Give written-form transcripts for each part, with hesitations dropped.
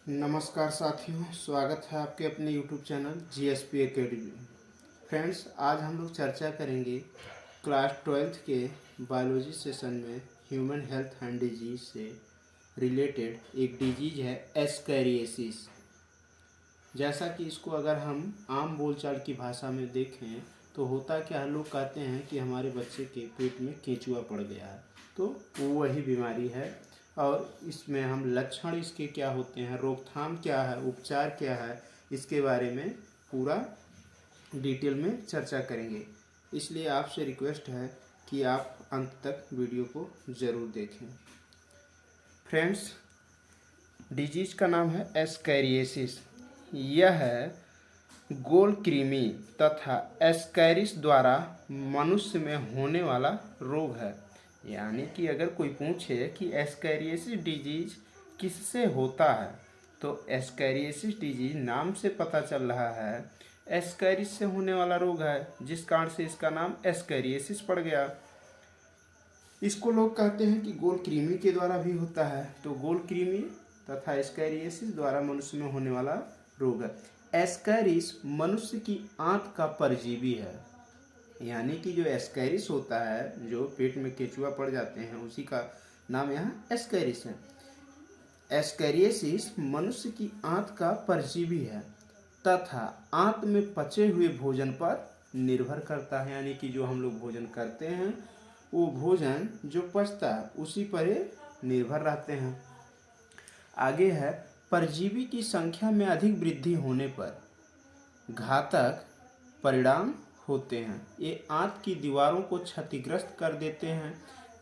नमस्कार साथियों, स्वागत है आपके अपने YouTube channel GSP academy. Friends, आज हम लोग चर्चा करेंगे क्लास 12th के बायोलॉजी सेशन में ह्यूमन हेल्थ एंड डिजीज से रिलेटेड एक डिजीज है एस्कैरियोसिस। जैसा कि इसको अगर हम आम बोलचाल की भाषा में देखें तो होता क्या है, लोग कहते हैं कि हमारे बच्चे के पेट में केंचुआ पड़ गया है, तो वो वही बीमारी है। और इसमें हम लक्षण इसके क्या होते हैं, रोकथाम क्या है, उपचार क्या है, इसके बारे में पूरा डिटेल में चर्चा करेंगे। इसलिए आपसे रिक्वेस्ट है कि आप अंत तक वीडियो को ज़रूर देखें। फ्रेंड्स, डिजीज का नाम है एस्कैरियोसिस। यह गोल कृमि तथा एस्कैरिस द्वारा मनुष्य में होने वाला रोग है। यानी कि अगर कोई पूछे कि एस्कैरियोसिस डिजीज किससे होता है, तो एस्कैरियोसिस डिजीज नाम से पता चल रहा है एस्कैरिस से होने वाला रोग है, जिस कारण से इसका नाम एस्कैरियोसिस पड़ गया। इसको लोग कहते हैं कि गोल कृमि के द्वारा भी होता है, तो गोल कृमि तथा एस्कैरियोसिस द्वारा मनुष्य में होने वाला रोग है। एस्कैरिस मनुष्य की आंत का परजीवी है। यानी कि जो एस्कैरिस होता है, जो पेट में केंचुआ पड़ जाते हैं, उसी का नाम यहाँ एस्कैरिस है। एस्कैरियोसिस मनुष्य की आंत का परजीवी है तथा आंत में पचे हुए भोजन पर निर्भर करता है। यानी कि जो हम लोग भोजन करते हैं, वो भोजन जो पचता है उसी पर निर्भर रहते हैं। आगे है, परजीवी की संख्या में अधिक वृद्धि होने पर घातक परिणाम होते हैं। ये आंत की दीवारों को क्षतिग्रस्त कर देते हैं।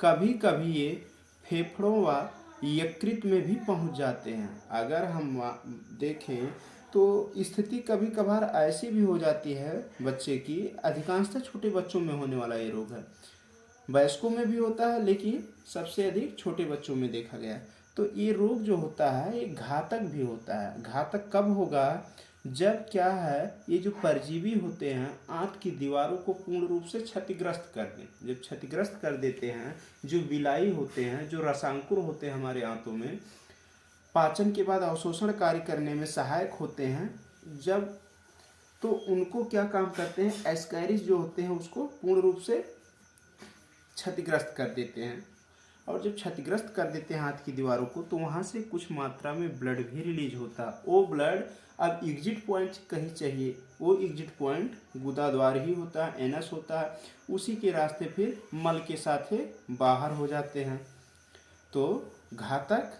कभी कभी ये फेफड़ों व यकृत में भी पहुंच जाते हैं। अगर हम देखें तो स्थिति कभी कभार ऐसी भी हो जाती है बच्चे की, अधिकांशतः छोटे बच्चों में होने वाला ये रोग है। वयस्कों में भी होता है, लेकिन सबसे अधिक छोटे बच्चों में देखा गया है। तो ये रोग जो होता है ये घातक भी होता है। घातक कब होगा, जब क्या है, ये जो परजीवी होते हैं आंत की दीवारों को पूर्ण रूप से क्षतिग्रस्त कर दें। जब क्षतिग्रस्त कर देते हैं, जो विलाई होते हैं, जो रसांकुर होते हैं हमारे आंतों में, पाचन के बाद अवशोषण कार्य करने में सहायक होते हैं, जब तो उनको क्या काम करते हैं, एस्कैरिस जो होते हैं उसको पूर्ण रूप से क्षतिग्रस्त कर देते हैं। और जब क्षतिग्रस्त कर देते हैं हाथ की दीवारों को, तो वहाँ से कुछ मात्रा में ब्लड भी रिलीज होता है। वो ब्लड अब एग्जिट पॉइंट कहीं चाहिए, वो एग्जिट पॉइंट गुदाद्वार ही होता है, एनस होता है। उसी के रास्ते फिर मल के साथ बाहर हो जाते हैं। तो घातक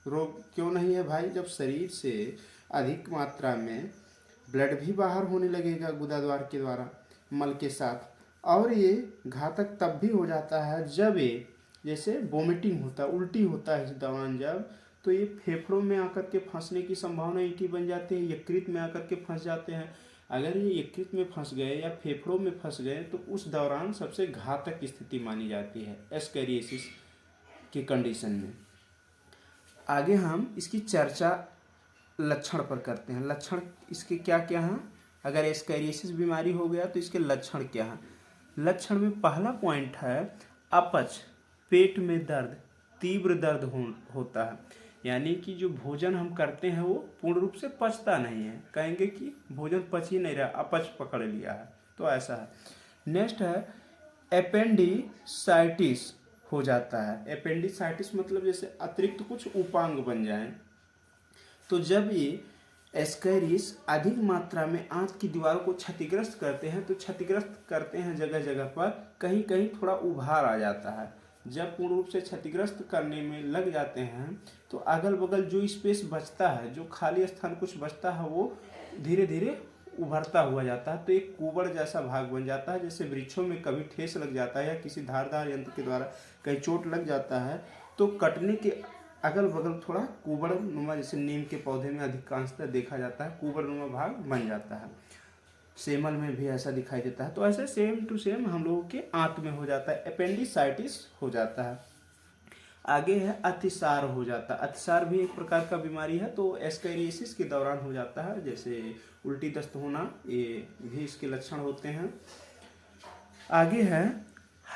रोग क्यों नहीं है भाई, जब शरीर से अधिक मात्रा में ब्लड भी बाहर होने लगेगा गुदाद्वार के द्वारा मल के साथ। और ये घातक तब भी हो जाता है जब ये जैसे वोमिटिंग होता है, उल्टी होता है इस दौरान जब, तो ये फेफड़ों में आकर के फंसने की संभावना ईटी बन जाती है, यकृत में आकर के फंस जाते हैं। अगर ये यकृत में फंस गए या फेफड़ों में फंस गए तो उस दौरान सबसे घातक स्थिति मानी जाती है एस्कैरियोसिस की कंडीशन में। आगे हम इसकी चर्चा लक्षण पर करते हैं। लक्षण इसके क्या क्या हैं, अगर एस्कैरियोसिस बीमारी हो गया तो इसके लक्षण क्या हैं। लक्षण में पहला पॉइंट है अपच, पेट में दर्द, तीव्र दर्द होता है। यानी कि जो भोजन हम करते हैं वो पूर्ण रूप से पचता नहीं है, कहेंगे कि भोजन पच ही नहीं रहा, अपच पकड़ लिया है, तो ऐसा है। नेक्स्ट है एपेंडिसाइटिस हो जाता है। एपेंडिसाइटिस मतलब जैसे अतिरिक्त कुछ उपांग बन जाए। तो जब ये एस्कैरिस अधिक मात्रा में आंत की दीवारों को क्षतिग्रस्त करते हैं, तो क्षतिग्रस्त करते हैं जगह जगह पर, कहीं कहीं थोड़ा उभार आ जाता है। जब पूर्ण रूप से क्षतिग्रस्त करने में लग जाते हैं तो अगल बगल जो स्पेस बचता है, जो खाली स्थान कुछ बचता है, वो धीरे धीरे उभरता हुआ जाता है। तो एक कुबड़ जैसा भाग बन जाता है। जैसे वृक्षों में कभी ठेस लग जाता है या किसी धारदार यंत्र के द्वारा कहीं चोट लग जाता है, तो कटने के अगल बगल थोड़ा कुबड़ नुमा, जैसे नीम के पौधे में अधिकांशतः देखा जाता है, कुबड़ नुमा भाग बन जाता है। सेमल में भी ऐसा दिखाई देता है। तो ऐसे सेम टू सेम हम लोगों के आंत में हो जाता है, एपेंडिसाइटिस हो जाता है। आगे है अतिसार हो जाता है। अतिसार भी एक प्रकार का बीमारी है, तो एस्कैरियोसिस के दौरान हो जाता है। जैसे उल्टी दस्त होना, ये भी इसके लक्षण होते हैं। आगे है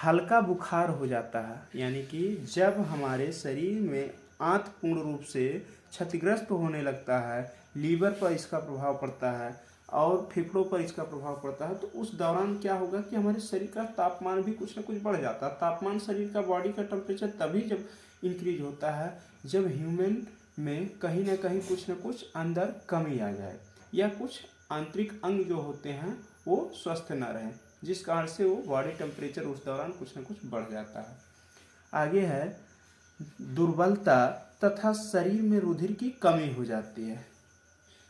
हल्का बुखार हो जाता है। यानी कि जब हमारे शरीर में आंत पूर्ण रूप से क्षतिग्रस्त होने लगता है, लीवर पर इसका प्रभाव पड़ता है और फेफड़ों पर इसका प्रभाव पड़ता है, तो उस दौरान क्या होगा कि हमारे शरीर का तापमान भी कुछ ना कुछ बढ़ जाता है। तापमान शरीर का, बॉडी का टेम्परेचर तभी जब इंक्रीज होता है जब ह्यूमन में कहीं ना कहीं कुछ ना कुछ अंदर कमी आ जाए या कुछ आंतरिक अंग जो होते हैं वो स्वस्थ न रहें, जिस कारण से वो बॉडी टेम्परेचर उस दौरान कुछ ना कुछ बढ़ जाता है। आगे है दुर्बलता तथा शरीर में रुधिर की कमी हो जाती है।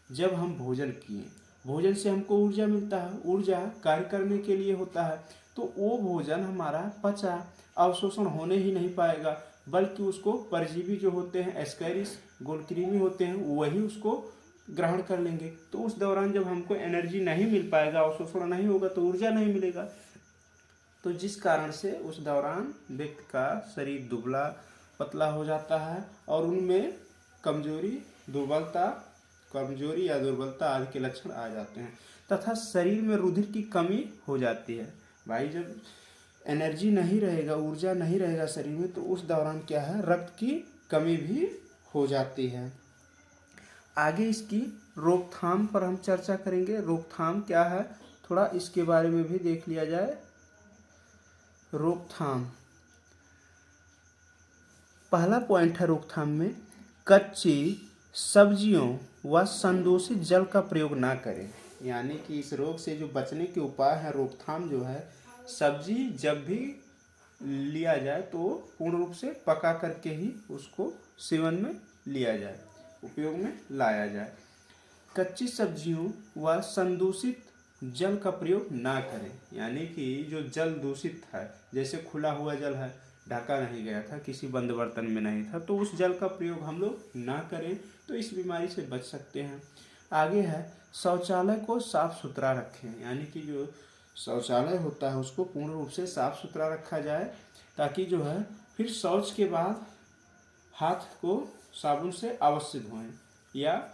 जब हम भोजन किए, भोजन से हमको ऊर्जा मिलता है, ऊर्जा कार्य करने के लिए होता है, तो वो भोजन हमारा पचा, अवशोषण होने ही नहीं पाएगा, बल्कि उसको परजीवी जो होते हैं, एस्कैरिस गोलकृमि होते हैं, वही उसको ग्रहण कर लेंगे। तो उस दौरान जब हमको एनर्जी नहीं मिल पाएगा, अवशोषण नहीं होगा, तो ऊर्जा नहीं मिलेगा, तो जिस कारण से उस दौरान व्यक्ति का शरीर दुबला पतला हो जाता है और उनमें कमजोरी या दुर्बलता आदि के लक्षण आ जाते हैं तथा शरीर में रुधिर की कमी हो जाती है। भाई जब एनर्जी नहीं रहेगा, ऊर्जा नहीं रहेगा शरीर में, तो उस दौरान क्या है, रक्त की कमी भी हो जाती है। आगे इसकी रोकथाम पर हम चर्चा करेंगे। रोकथाम क्या है, थोड़ा इसके बारे में भी देख लिया जाए। रोकथाम, पहला पॉइंट है रोकथाम में, कच्ची सब्जियों व संदूषित जल का प्रयोग ना करें। यानी कि इस रोग से जो बचने के उपाय है, रोकथाम जो है, सब्जी जब भी लिया जाए तो पूर्ण रूप से पका करके ही उसको सेवन में लिया जाए, उपयोग में लाया जाए। कच्ची सब्जियों व संदूषित जल का प्रयोग ना करें। यानी कि जो जल दूषित है, जैसे खुला हुआ जल है, ढका नहीं गया था, किसी बंद बर्तन में नहीं था, तो उस जल का प्रयोग हम लोग ना करें, तो इस बीमारी से बच सकते हैं। आगे है शौचालय को साफ सुथरा रखें। यानी कि जो शौचालय होता है उसको पूर्ण रूप से साफ सुथरा रखा जाए, ताकि जो है फिर शौच के बाद हाथ को साबुन से अवश्य धोएं, या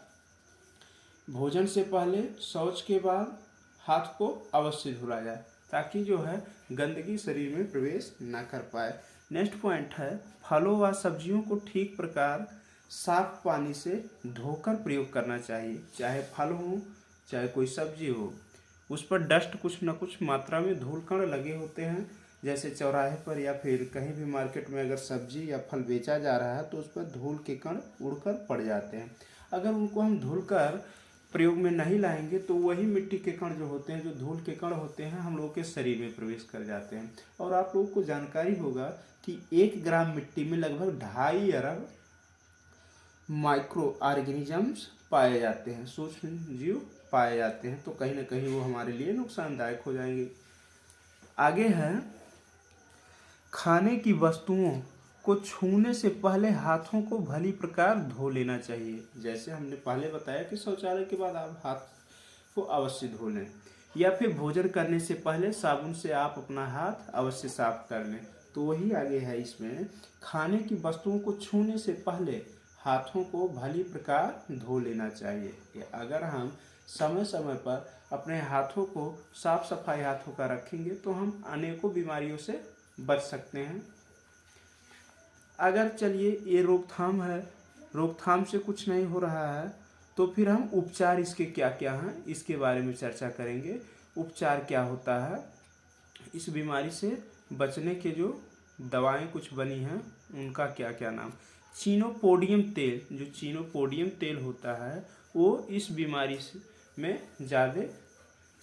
भोजन से पहले, शौच के बाद हाथ को अवश्य धुला जाए, ताकि जो है गंदगी शरीर में प्रवेश ना कर पाए। नेक्स्ट पॉइंट है फलों व सब्जियों को ठीक प्रकार साफ पानी से धोकर प्रयोग करना चाहिए। चाहे फल हो चाहे कोई सब्जी हो, उस पर डस्ट कुछ न कुछ मात्रा में धूल कण लगे होते हैं। जैसे चौराहे पर या फिर कहीं भी मार्केट में अगर सब्जी या फल बेचा जा रहा है तो उस पर धूल के कण उड़कर पड़ जाते हैं। अगर उनको हम धुलकर प्रयोग में नहीं लाएंगे तो वही मिट्टी के कण जो होते हैं, जो धूल के कण होते हैं, हम लोगों के शरीर में प्रवेश कर जाते हैं। और आप लोगों को जानकारी होगा कि 1 ग्राम मिट्टी में लगभग 2.5 अरब माइक्रो ऑर्गेनिजम्स पाए जाते हैं, सूक्ष्म जीव पाए जाते हैं, तो कहीं ना कहीं वो हमारे लिए नुकसानदायक हो जाएंगे। आगे है खाने की वस्तुओं को छूने से पहले हाथों को भली प्रकार धो लेना चाहिए। जैसे हमने पहले बताया कि शौचालय के बाद आप हाथ को अवश्य धो लें, या फिर भोजन करने से पहले साबुन से आप अपना हाथ अवश्य साफ कर लें। तो वही आगे है इसमें, खाने की वस्तुओं को छूने से पहले हाथों को भली प्रकार धो लेना चाहिए। अगर हम समय समय पर अपने हाथों को साफ सफाई हाथों का रखेंगे तो हम अनेकों बीमारियों से बच सकते हैं। अगर चलिए ये रोकथाम है, रोकथाम से कुछ नहीं हो रहा है, तो फिर हम उपचार इसके क्या क्या हैं इसके बारे में चर्चा करेंगे। उपचार क्या होता है, इस बीमारी से बचने के जो दवाएं कुछ बनी हैं उनका क्या क्या नाम। चीनोपोडियम तेल, जो चीनोपोडियम तेल होता है वो इस बीमारी में ज़्यादा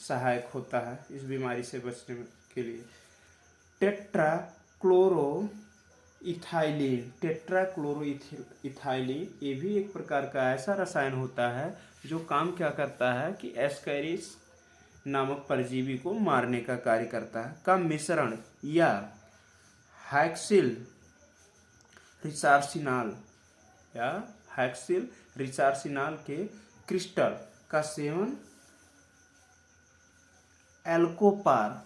सहायक होता है, इस बीमारी से बचने के लिए। टेट्राक्लोरोइथाइलिन, ये भी एक प्रकार का ऐसा रसायन होता है जो काम क्या करता है कि एस्कैरिस नामक परजीवी को मारने का कार्य करता है, का मिश्रण या हैक्सिल रिसार्सिनाल के क्रिस्टल का सेवन एल्कोपार,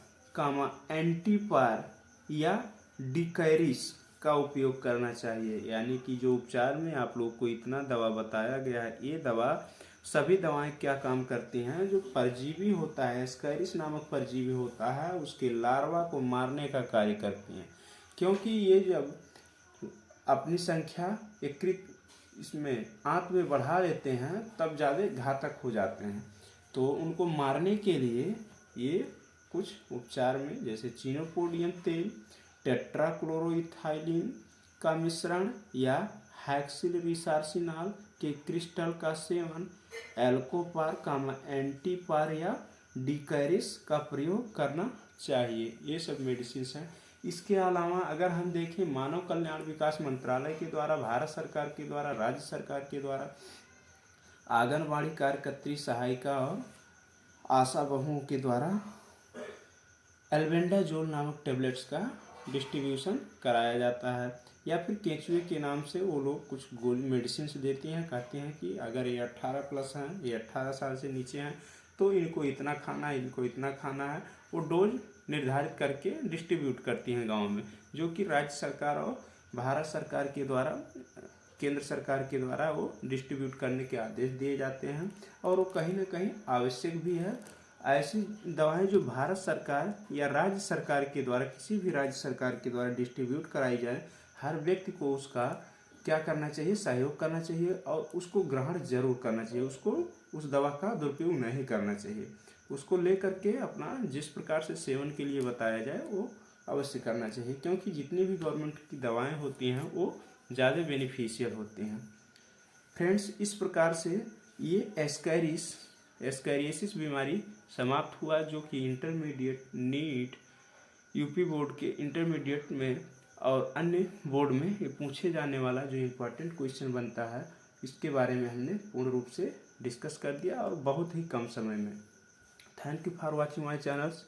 एंटीपार या डिकैरिस का उपयोग करना चाहिए। यानी कि जो उपचार में आप लोग को इतना दवा बताया गया है, ये दवा सभी दवाएं क्या काम करती हैं, जो परजीवी होता है, एस्कैरिस नामक परजीवी होता है, उसके लार्वा को मारने का कार्य करती हैं। क्योंकि ये जब अपनी संख्या एकत्रित इसमें आंत में बढ़ा लेते हैं तब ज़्यादा घातक हो जाते हैं। तो उनको मारने के लिए ये कुछ उपचार में जैसे चिनोपोडियम तेल, टेट्राक्लोरोइथाइलिन का मिश्रण या हेक्सिलरिसार्सिनाल के क्रिस्टल का सेवन, एल्कोपार का एंटीपार या डिकैरिस का प्रयोग करना चाहिए। ये सब मेडिसिन हैं। इसके अलावा अगर हम देखें मानव कल्याण विकास मंत्रालय के द्वारा, भारत सरकार के द्वारा, राज्य सरकार के द्वारा आंगनबाड़ी कार्यकर्त्री, सहायिका और आशा बहुओं के द्वारा एल्बेंडाजोल नामक टेबलेट्स का डिस्ट्रीब्यूशन कराया जाता है। या फिर केंचुए के नाम से वो लोग कुछ गोली मेडिसिन देती हैं, कहते हैं कि अगर ये 18+ हैं, ये 18 साल से नीचे हैं तो इनको इतना खाना है, इनको इतना खाना है। वो डोज निर्धारित करके डिस्ट्रीब्यूट करती हैं गांव में, जो कि राज्य सरकार और भारत सरकार के द्वारा, केंद्र सरकार के द्वारा वो डिस्ट्रीब्यूट करने के आदेश दिए जाते हैं। और वो कहीं ना कहीं आवश्यक भी है। ऐसी दवाएं जो भारत सरकार या राज्य सरकार के द्वारा, किसी भी राज्य सरकार के द्वारा डिस्ट्रीब्यूट कराई जाए, हर व्यक्ति को उसका क्या करना चाहिए, सहयोग करना चाहिए और उसको ग्रहण जरूर करना चाहिए। उसको उस दवा का दुरुपयोग नहीं करना चाहिए। उसको ले करके अपना जिस प्रकार से सेवन के लिए बताया जाए वो अवश्य करना चाहिए, क्योंकि जितनी भी गवर्नमेंट की दवाएं होती हैं वो ज़्यादा बेनिफिशियल होती हैं। फ्रेंड्स, इस प्रकार से ये एस्कैरियोसिस बीमारी समाप्त हुआ, जो कि इंटरमीडिएट नीट, यूपी बोर्ड के इंटरमीडिएट में और अन्य बोर्ड में ये पूछे जाने वाला जो इम्पोर्टेंट क्वेश्चन बनता है, इसके बारे में हमने पूर्ण रूप से डिस्कस कर दिया और बहुत ही कम समय में। Thank you for watching my channels.